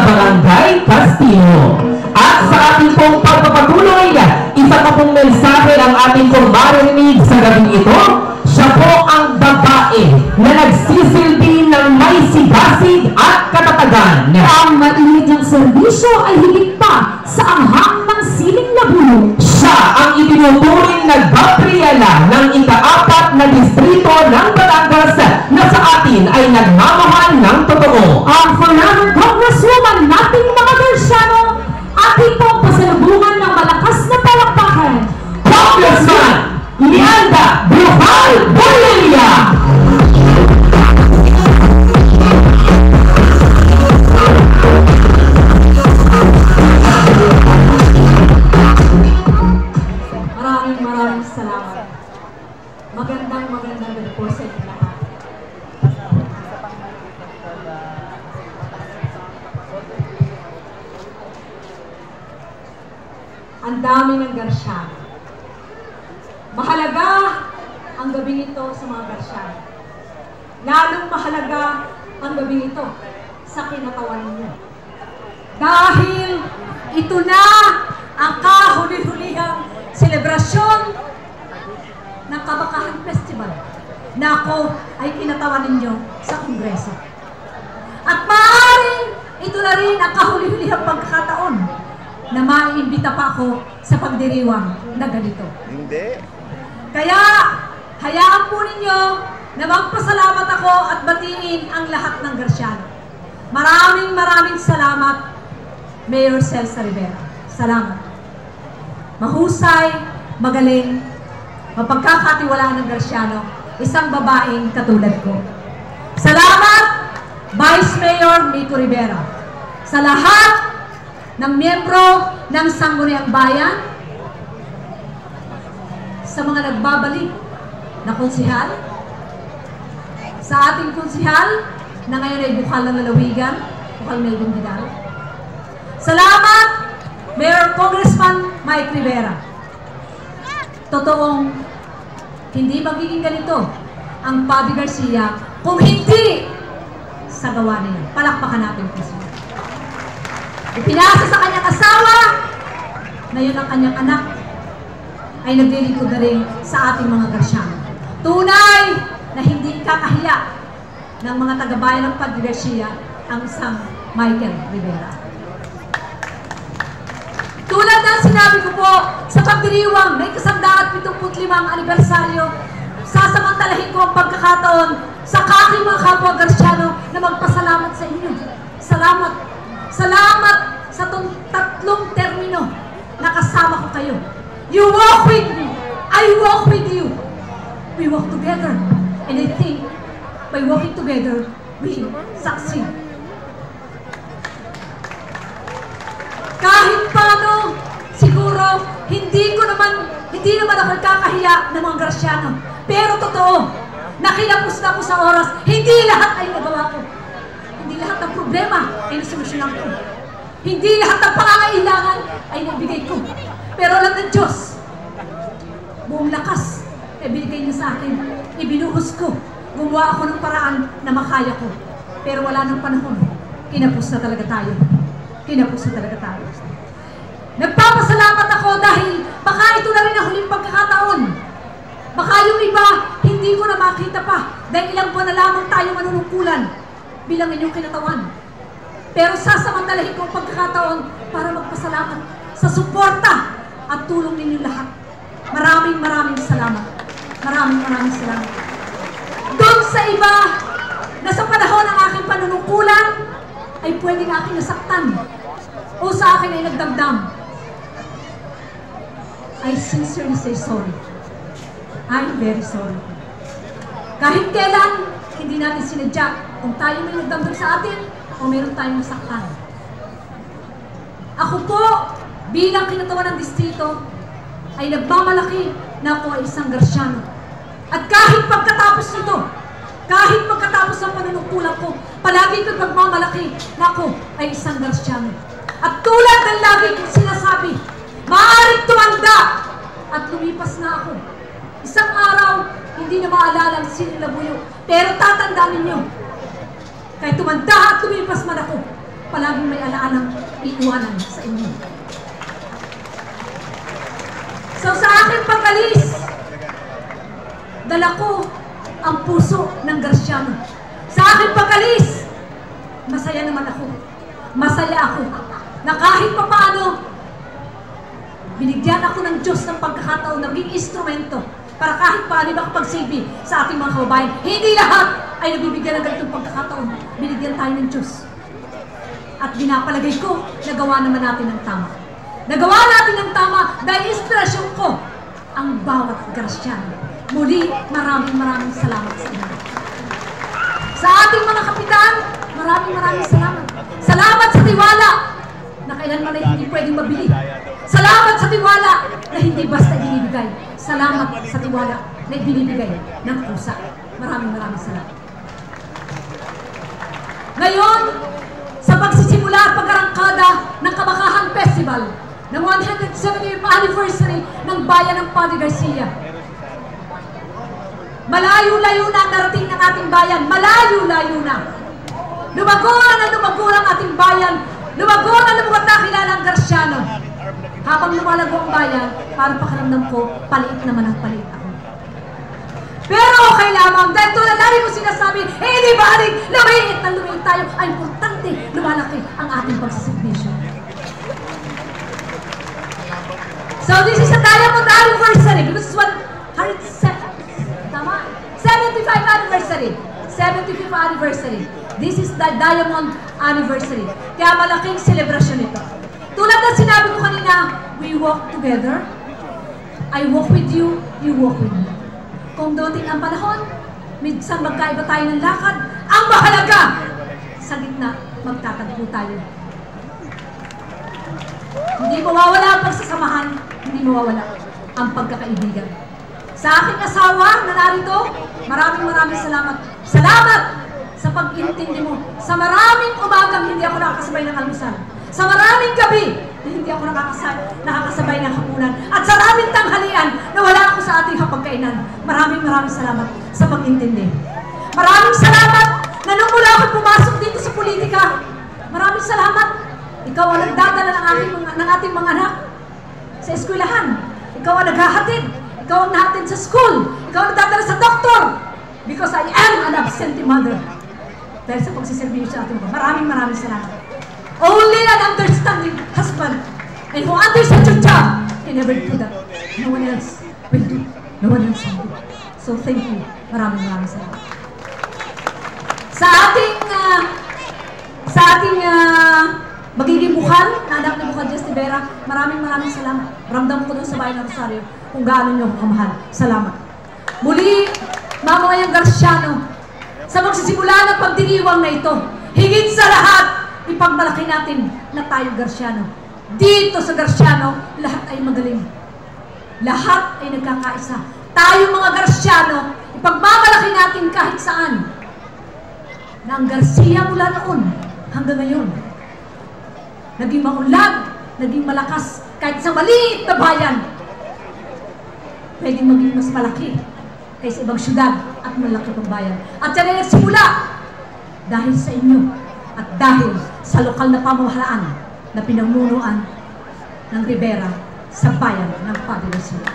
Barangay Castillo. At sa ating pong pagpapatuloy, isa pa pong mensahe ang ating pong marinig sa gabing ito. Siya po ang babae na nagsisilbi ng may sigasig at katatagan. Ang mainit niyang serbisyo ay higit pa sa anghang ng siling labuyo. Siya ang itinuturing na Gabriela ng ika-4 na distrito ng Batangas na sa atin ay nagmamahal ng totoo. Ang former Congresswoman nating mga Garciano, ating pong pasalubungan ng malakas na palakpakan, Congressman Leanda Brujal Bolelia. Maraming salamat. Magandang gabi po sa inyo lahat. Ang dami ng Garciano. Mahalaga ang gabi ito sa mga Garciano. Lalong mahalaga ang gabi ito sa kinatawan niyo. Dahil ito na ang kahuli-hulihang selebrasyon ng Kabakahan Festival na ako ay kinatawan ninyo sa Kongreso. At maaaring ito na rin ang kahuli-hulihang pagkakataon na maiimbita pa ako sa pagdiriwang na ganito. Hindi. Kaya, hayaan po ninyo na magpasalamat ako at batiin ang lahat ng Garciano. Maraming salamat, Mayor Celsa Rivera. Salamat. Mahusay, magaling, mapagkakatiwalaan ng Garciano, isang babaeng katulad ko. Salamat, Vice Mayor Miko Rivera. Sa lahat ng miyembro ng Sangguniang Bayan, sa mga nagbabalik na konsihal, sa ating konsihal na ngayon ay bukal ng lalawigan, bukal Melvin Vidal. Salamat, Mayor Congressman Mike Rivera. Totoong hindi magiging ganito ang Bobby Garcia kung hindi sa gawa niya. Palakpakan natin po siya. Ipinasa sa kanyang asawa na yun ang kanyang anak ay nagdilikod na rin sa ating mga Garciano. Tunay na hindi kakahiya ng mga taga-bayan ng Bobby Garcia ang isang Michael Rivera. Tulad ng sinabi ko po sa pagdiriwang na 175 anibersaryo, sasamantalahin ko ang pagkakataon sa aking mga kapwa Garciano na magpasalamat sa inyo. Salamat. Salamat sa tatlong termino na kasama ko kayo. You walk with me. I walk with you. We walk together. And I think by walking together, we succeed. Kahit paano, siguro, hindi naman ako nagkakahiya ng mga Garciano. Pero totoo, nakinapos na ako sa oras, hindi lahat ay nagawa ko. Hindi lahat ng problema ay nasolusyonan ko. Hindi lahat ng pangangailangan ay nabigay ko. Pero alam ng Diyos, buong lakas ay binigay niya sa akin. Ibinuhos ko. Gumawa ako ng paraan na makaya ko. Pero wala nang panahon. Kinapos na talaga tayo. Kinapos na talaga tayo. Nagpapasalamat ako dahil baka ito na rin ang huling pagkakataon. Baka yung iba, hindi ko na makita pa dahil ilang buwan na lamang tayo manunungkulan bilang inyong kinatawan. Pero sasamantalahin ko ang pagkakataon para magpasalamat sa suporta at tulong ninyo lahat. Maraming salamat. Maraming salamat. Doon sa iba na sa panahon ng aking panunungkulan ay pwedeng aking nasaktan o sa akin ay nagdamdam. I sincerely say sorry. I'm very sorry. Kahit kailan, hindi natin sinadya kung tayo may nagdamdam sa atin o meron tayong nasaktan. Ako po, bilang kinatawan ng distrito, ay nagmamalaki na ako ay isang Garciano. At kahit pagkatapos nito, kahit pagkatapos ng panunungkulan ko, palagi ko'y pagmamalaki na ako ay isang Garciano. At tulad ng lagi kong sinasabi, maaaring tumanda at lumipas na ako. Isang araw, hindi na maalala ang siling labuyo, pero tatandaan ninyo, kahit tumanda at lumipas man ako, palaging may alaalang iiwanan sa inyo. So sa aking pag-alis, dala ko ang puso ng Garciano. Sa aking pag-alis, masaya naman ako. Masaya ako na kahit pa paano, binigyan ako ng Diyos ng pagkakataon na maging instrumento para kahit paano makapagsilbi sa ating mga kababayan. Hindi lahat ay nabibigyan ng ganitong pagkakataon. Binigyan tayo ng Diyos. At binapalagay ko, nagawa naman natin ng tama. Nagawa natin ng tama dahil inspirasyon ko ang bawat Garciano. Muli, maraming salamat sa inyo. Sa ating mga kapitan, maraming salamat. Salamat sa tiwala na kailanman ay hindi pwedeng mabili. Salamat sa tiwala na hindi basta ibinibigay. Salamat sa tiwala na ibinibigay ng pusa. Maraming salamat. Ngayon, sa pagsisimula at pag-arangkada ng Kamakahan Festival ng 170th anniversary ng Bayan ng Padre Garcia. Malayo-layo na ang narating ng ating bayan. Malayo-layo na. Lumago ang ating bayan. Lumago na lumugat na kilala ang Garciano. Habang lumalago ang bayan, parang pakiramdam ko, paliit naman ang paliit ako. Pero okay lamang, dahil tulad lagi ko sinasabi, di balik, lumiit na lumiit tayo, ay importante, lumalaki ang ating pagsiservisyo. So this is a Diamond anniversary, because it's 75th anniversary. 75th anniversary. This is the Diamond anniversary. Kaya malaking celebration ito. Tulad na sinabi ko kanina, we walk together. I walk with you, you walk with me. Kung dumating ang panahon, minsan magkaiba tayo ng lakad, ang mahalaga, sa gitna, magtatagpo tayo. Hindi mawawala ang pagsasamahan, hindi mawawala ang pagkakaibigan. Sa aking asawa na narito, maraming salamat. Salamat sa pag-intindi mo. Sa maraming umagang hindi ako nakakasabay ng almusal. Sa maraming gabi na hindi ako nakakasabay ng hapunan. At sa maraming tanghalian na wala ako sa ating hapagkainan. Maraming salamat sa pag-intindi. Maraming salamat na nung mula ako pumasok dito sa politika. Maraming salamat. Ikaw ang nagdadala ng ating mga anak sa eskwelahan. Ikaw ang naghahatid. Ikaw ang nahatid sa school. Ikaw ang nagdadala sa doktor. Because I am an absentee mother. Dahil sa pagsiservisyo sa ating mga. Maraming salamat. Only an understanding husband and who understands your job can never do that. No one else will do. No one else will do. So thank you. Maraming salamat. Sa ating magiging bukal, na anak ni Bukal Jess Tibera, maraming salamat. Ramdam ko doon sa bayan ng Rosario kung gaano niyo ako kamahal. Salamat. Muli, mamamayang Garciano, sa magsisimula ng pagdiriwang na ito, higit sa lahat, ipagmalaki natin na tayo Garciano. Dito sa Garciano, lahat ay magaling. Lahat ay nagkakaisa. Tayo mga Garciano, ipagmamalaki natin kahit saan. Na ang Garcia mula noon hanggang ngayon, naging maunlad, naging malakas, kahit sa maliit na bayan, pwedeng maging mas malaki kaysa ibang syudad at malaki pang bayan. At yan ay nagsimula dahil sa inyo at dahil sa lokal na pamahalaan na pinamunuan ng Rivera sa bayan ng Padre Garcia.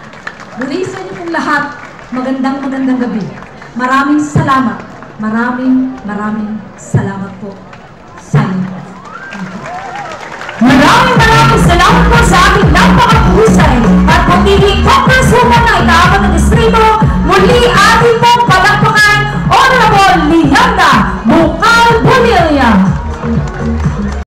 Muli sa inyo pong lahat, magandang gabi. Maraming salamat. Maraming salamat po sa inyo. Maraming salamat po sa ating napakahusay at pagiging congresswoman na inaabot ng